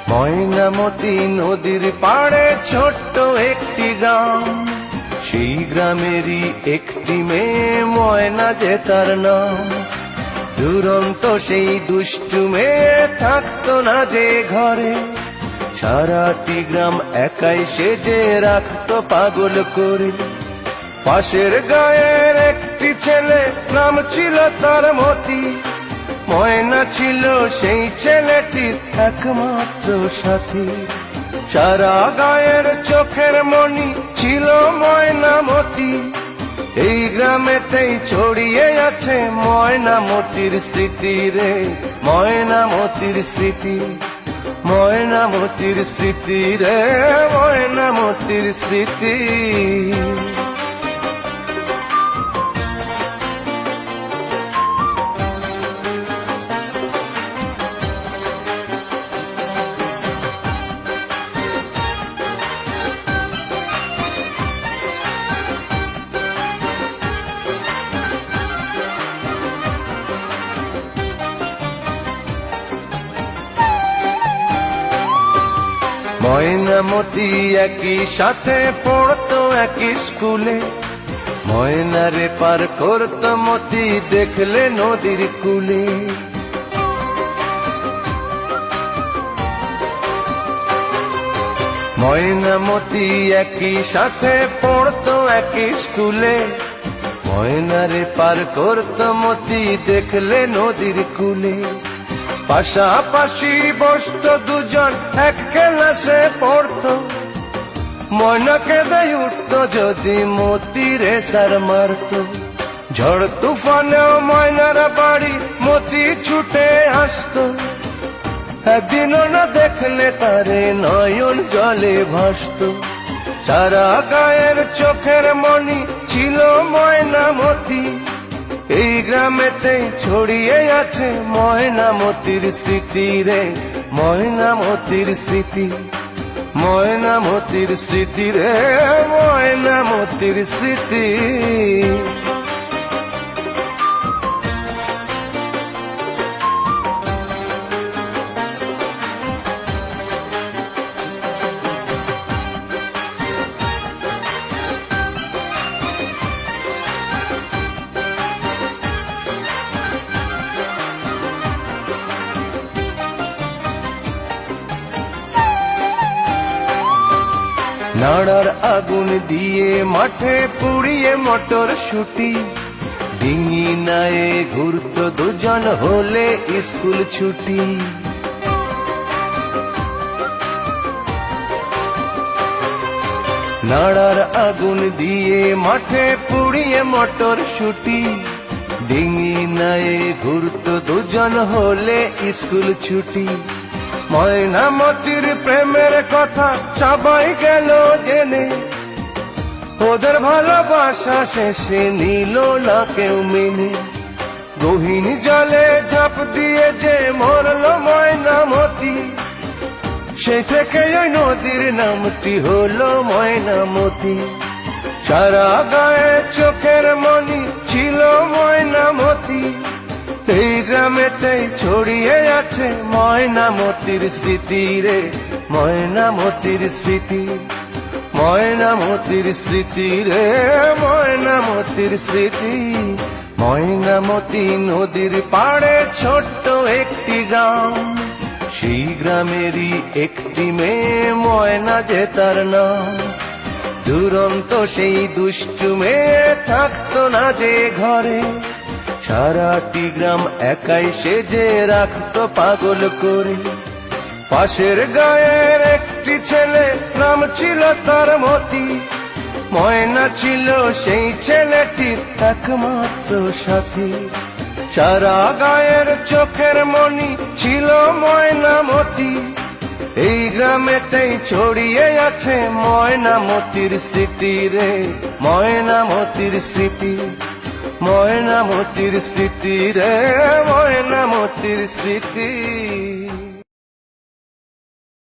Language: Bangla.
ময়নামতি নদীর পাড়ে ছোট্ট একটি গ্রাম, সেই গ্রামেরই একটি মেয়ে ময়না যে তার নাম। দুরন্ত সেই দুষ্টু মেয়ে থাকতো না যে ঘরে, সারাটি গ্রাম একাই সেজে রাখতো পাগল করে। পাশের গায়ের একটি ছেলে, নাম ছিল তার মতি, ময়না ছিল সেই ছেলেটির একমাত্র সাথী। সারা গায়ের চোখের মণি ছিল ময়নামতি, এই গ্রামেতেই ছড়িয়ে আছে ময়নামতির স্মৃতি রে, ময়নামতির স্মৃতি, ময়নামতির স্মৃতি রে, ময়নামতির স্মৃতি। ময়নামতি একই সাথে পড়তো একই স্কুলে, ময়নারে পার করতো মতি দেখলে নদীর কূলে। ময়নামতি একই সাথে পড়তো একই স্কুলে, ময়নারে পার করতো মতি দেখলে নদীর কূলে। পাশাপাশি বসতো দুজন এক ক্লাসে পড়তো, ময়নাকে দেয় উঠতো যদি মতি রেসার মারতো। ঝড় তুফানেও ময়নার বাড়ি মতি ছুটে আসতো, একদিনও না দেখলে তারে নয়ন জলে ভাসতো। সারা গায়ের চোখের মণি ছিল ময়নামতি, এই গ্রামেতেই ছড়িয়ে আছে ময়নামতির স্মৃতি রে, ময়নামতির স্মৃতি, ময়নামতির স্মৃতি রে, ময়নামতির স্মৃতি। নাড়ার আগুন দিয়ে মাঠে পুড়িয়ে মটর শুটি, ডিঙি নায়ে ঘুরতো দুজন হলে স্কুল ছুটি। নাড়ার আগুন দিয়ে মাঠে পুড়িয়ে মটর শুটি, ডিঙি নায়ে ঘুরতো দুজন হলে স্কুল ছুটি। ময়নামতির প্রেমের কথা সবাই গেল জেনে, ওদের ভালোবাসা শেষে নিল না কেউ মেনে। গহীন জলে ঝাঁপ দিয়ে যে মরল ময়নামতি, সে থেকে ওই নদীর নামটি হলো ময়নামতি। সারা গায়ে চোখের মণি ছিল ময়নামতি, এই গ্রামেতেই ছড়িয়ে আছে ময়নামতির স্মৃতি রে, ময়নামতির স্মৃতি, ময়নামতির স্মৃতি রে, ময়নামতির স্মৃতি। ময়নামতি নদীর পাড়ে ছোট্ট একটি গ্রাম, সেই গ্রামেরই একটি মেয়ে ময়না যে তার নাম। দুরন্ত সেই দুষ্টু মেয়ে থাকতো না যে ঘরে, সারাটি গ্রাম একাই সেজে রাখতো পাগল করে। পাশের গায়ের একটি ছেলে, নাম ছিল তার মতি, ময়না ছিল সেই ছেলেটির একমাত্র সাথী। সারা গায়ের চোখের মণি ছিল ময়নামতি, এই গ্রামেতেই ছড়িয়ে আছে ময়নামতির স্মৃতি রে, ময়নামতির স্মৃতি, ময়নামতির স্মৃতি রে, ময়নামতির স্মৃতি।